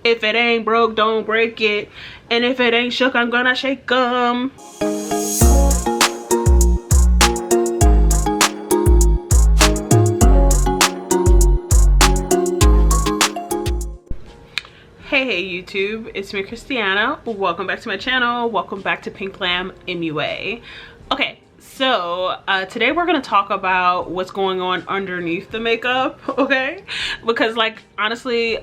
If it ain't broke, don't break it. And if it ain't shook, I'm gonna shake 'em. Hey YouTube, it's me Kristianna. Welcome back to my channel. Welcome back to Pink Glam MUA. Okay, so today we're gonna talk about what's going on underneath the makeup, okay? Because like honestly,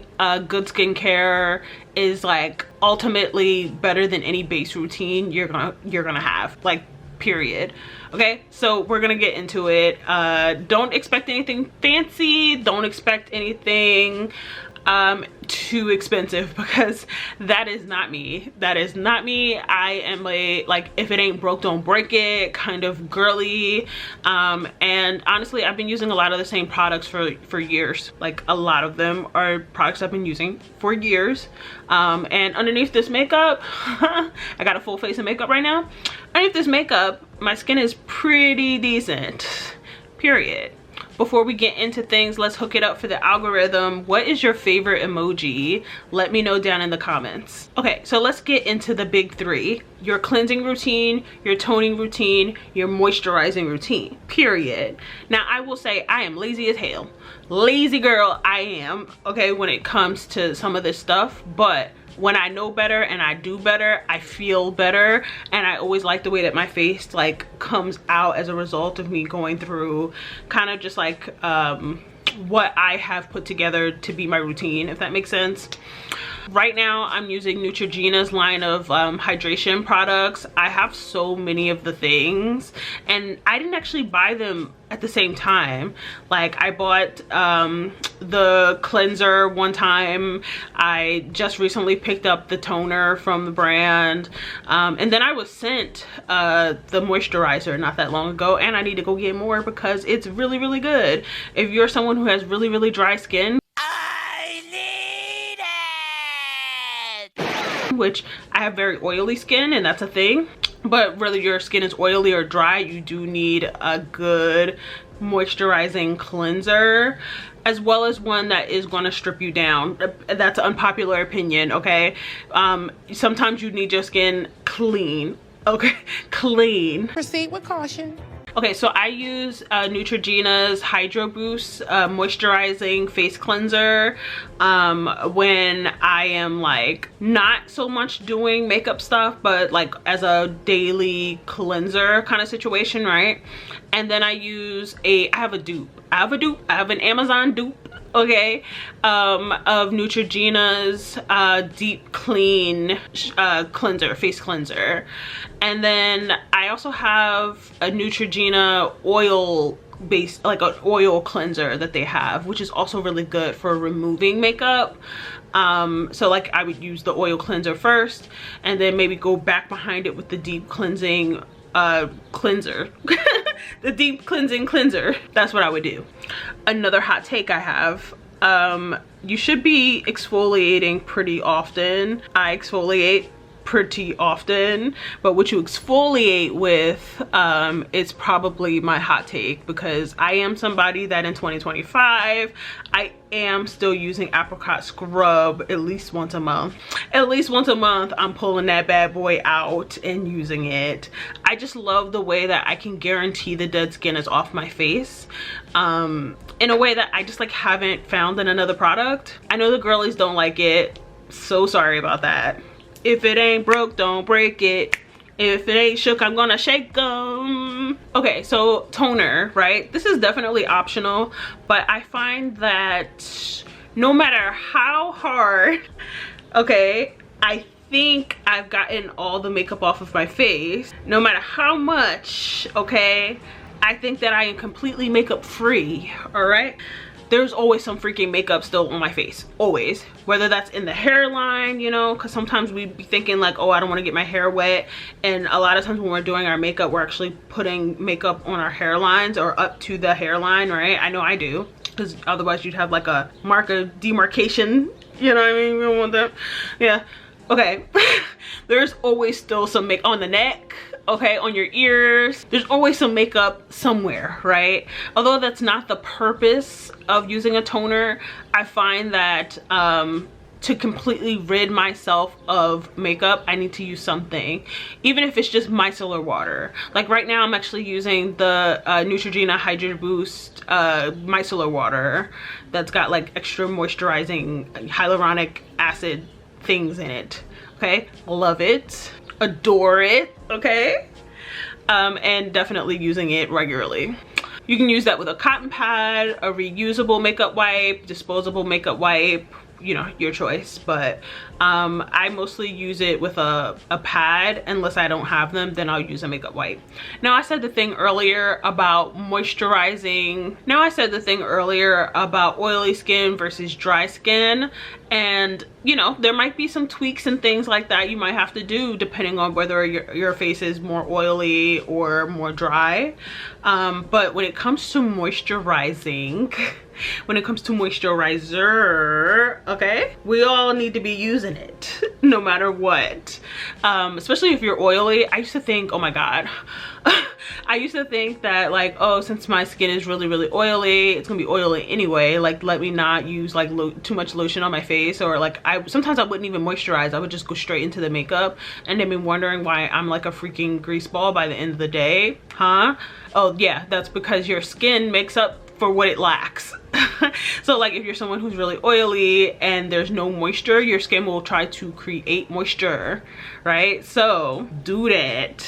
good skincare is like ultimately better than any base routine you're gonna have, like period. Okay, so we're gonna get into it. Don't expect anything fancy, don't expect anything too expensive, because that is not me. That is not me. I am a, like, if it ain't broke don't break it kind of girly, and honestly I've been using a lot of the same products for years. Like a lot of them are products I've been using for years, and underneath this makeup I got a full face of makeup right now. Underneath this makeup my skin is pretty decent, period. Before we get into things, let's hook it up for the algorithm. What is your favorite emoji? Let me know down in the comments. Okay, so let's get into the big three. Your cleansing routine, your toning routine, your moisturizing routine, period. Now I will say I am lazy as hell. Lazy girl I am, okay, when it comes to some of this stuff, but when I know better and I do better, I feel better, and I always like the way that my face like comes out as a result of me going through kind of just like what I have put together to be my routine, if that makes sense. Right now I'm using Neutrogena's line of hydration products. I have so many of the things, and I didn't actually buy them at the same time. Like I bought the cleanser one time, I just recently picked up the toner from the brand, and then I was sent the moisturizer not that long ago, and I need to go get more because it's really good. If you're someone who has really dry skin, which I have very oily skin and that's a thing, but whether your skin is oily or dry, you do need a good moisturizing cleanser, as well as one that is going to strip you down. That's an unpopular opinion, okay? Sometimes you need your skin clean, okay? Clean. Proceed with caution. Okay, so I use Neutrogena's Hydro Boost moisturizing face cleanser when I am like not so much doing makeup stuff, but like as a daily cleanser kind of situation, right? And then I use I have an Amazon dupe, okay, of Neutrogena's deep clean cleanser, face cleanser. And then I also have a Neutrogena oil based, like an oil cleanser that they have, which is also really good for removing makeup. So like I would use the oil cleanser first and then maybe go back behind it with the deep cleansing cleanser. The deep cleansing cleanser, that's what I would do. Another hot take I have, you should be exfoliating pretty often. I exfoliate pretty often, but what you exfoliate with is probably my hot take, because I am somebody that in 2025 I am still using apricot scrub at least once a month. At least once a month I'm pulling that bad boy out and using it. I just love the way that I can guarantee the dead skin is off my face in a way that I just like haven't found in another product. I know the girlies don't like it, so sorry about that. If it ain't broke, don't break it. If it ain't shook, I'm gonna shake 'em. Okay, so toner, right? This is definitely optional, but I find that no matter how hard, okay, I think I've gotten all the makeup off of my face, no matter how much, okay, I think that I am completely makeup free, all right? There's always some freaking makeup still on my face, always, whether that's in the hairline, you know, because sometimes we be thinking like, oh, I don't want to get my hair wet, and a lot of times when we're doing our makeup we're actually putting makeup on our hairlines or up to the hairline, right? I know I do, because otherwise you'd have like a mark of demarcation, you know what I mean? We don't want that. Yeah, okay. There's always still some makeup on the neck, okay, on your ears. There's always some makeup somewhere, right? Although that's not the purpose of using a toner, I find that to completely rid myself of makeup, I need to use something, even if it's just micellar water. Like right now I'm actually using the Neutrogena Hydra Boost micellar water that's got like extra moisturizing hyaluronic acid things in it. Okay, love it, adore it. Okay, and definitely using it regularly. You can use that with a cotton pad, a reusable makeup wipe, disposable makeup wipe, you know, your choice. But I mostly use it with a pad. Unless I don't have them, then I'll use a makeup wipe. Now I said the thing earlier about moisturizing. Now I said the thing earlier about oily skin versus dry skin. And you know, there might be some tweaks and things like that you might have to do depending on whether your face is more oily or more dry. But when it comes to moisturizing, when it comes to moisturizer, okay, we all need to be using it no matter what. Especially if you're oily. I used to think, oh my god, I used to think that like, oh, since my skin is really oily, it's gonna be oily anyway, like let me not use like too much lotion on my face. Or like sometimes I wouldn't even moisturize, I would just go straight into the makeup, and they've been wondering why I'm like a freaking grease ball by the end of the day. Huh? Oh yeah, that's because your skin makes up for what it lacks. So like if you're someone who's really oily and there's no moisture, your skin will try to create moisture, right? So do that.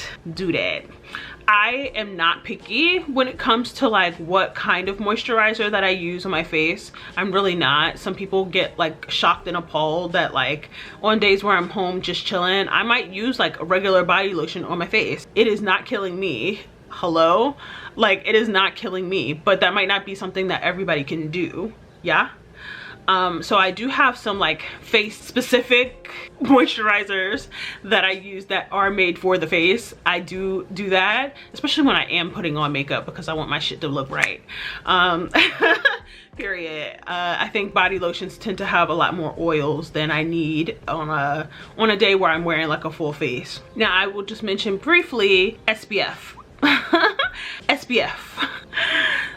I am not picky when it comes to like what kind of moisturizer that I use on my face. I'm really not. Some people get like shocked and appalled that like on days where I'm home just chilling, I might use like a regular body lotion on my face. It is not killing me. Hello? Like it is not killing me, but that might not be something that everybody can do. Yeah. So I do have some like face specific moisturizers that I use that are made for the face. I do that, especially when I am putting on makeup, because I want my shit to look right. Period. I think body lotions tend to have a lot more oils than I need on a day where I'm wearing like a full face. Now I will just mention briefly SPF. SPF.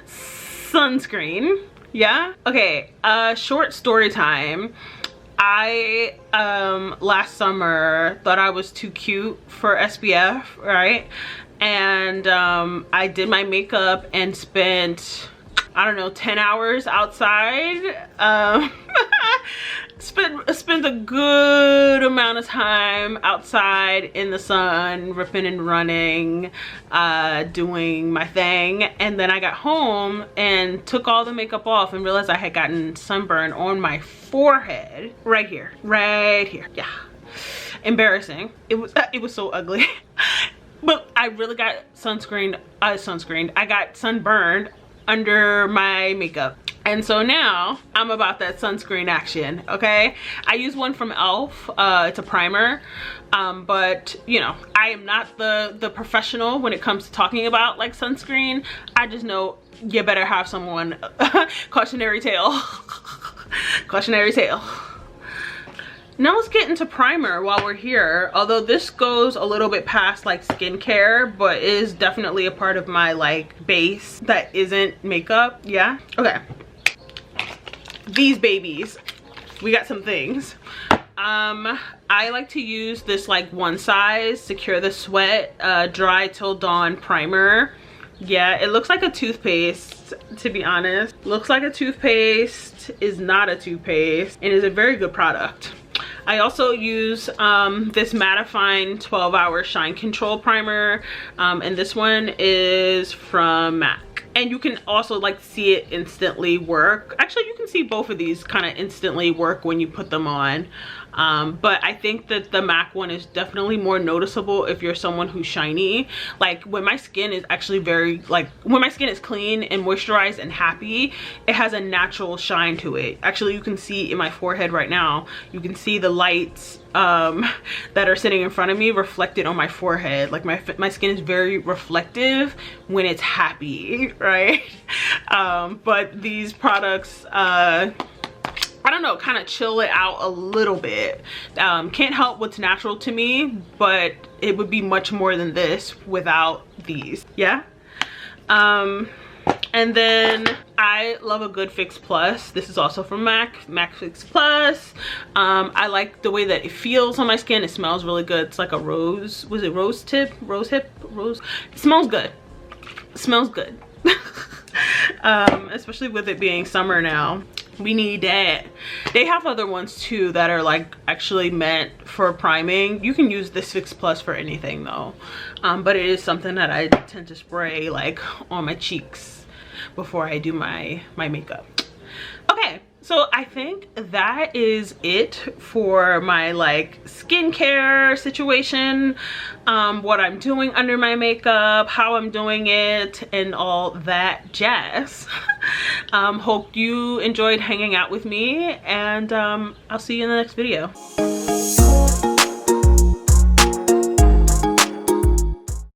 Sunscreen. Yeah. Okay, short story time. I last summer thought I was too cute for SPF, right? And I did my makeup and spent, I don't know, 10 hours outside. Spent a good amount of time outside in the sun, ripping and running, doing my thing. And then I got home and took all the makeup off and realized I had gotten sunburn on my forehead. Right here. Yeah. Embarrassing. It was so ugly. But I really got I got sunburned under my makeup. And so now I'm about that sunscreen action. Okay, I use one from e.l.f. It's a primer, but you know, I am not the professional when it comes to talking about like sunscreen. I just know you better have someone. Cautionary tale. Cautionary tale. Now let's get into primer while we're here. Although this goes a little bit past like skincare, but is definitely a part of my like base that isn't makeup. Yeah. Okay. These babies, we got some things. I like to use this like one size Secure the Sweat Dry Till Dawn primer. Yeah, it looks like a toothpaste, to be honest. Looks like a toothpaste, is not a toothpaste, and is a very good product. I also use this mattifying 12-hour shine control primer, and this one is from MAC. And you can also like see it instantly work. Actually, you can see both of these kind of instantly work when you put them on. But I think that the MAC one is definitely more noticeable if you're someone who's shiny. Like when my skin is actually when my skin is clean and moisturized and happy, it has a natural shine to it. Actually, you can see in my forehead right now, you can see the lights that are sitting in front of me reflected on my forehead. Like my skin is very reflective when it's happy, right? But these products, I don't know, kind of chill it out a little bit. Can't help what's natural to me, but it would be much more than this without these. Yeah. And then I love a good Fix Plus. This is also from MAC Fix Plus. I like the way that it feels on my skin. It smells really good. It's like a rose, was it rose tip? Rose hip? Rose? It smells good. It smells good. Especially with it being summer now. We need that. They have other ones too that are like actually meant for priming. You can use this Fix Plus for anything though. But it is something that I tend to spray like on my cheeks before I do my makeup. Okay, so I think that is it for my like skincare situation, what I'm doing under my makeup, how I'm doing it, and all that jazz. Hope you enjoyed hanging out with me, and I'll see you in the next video.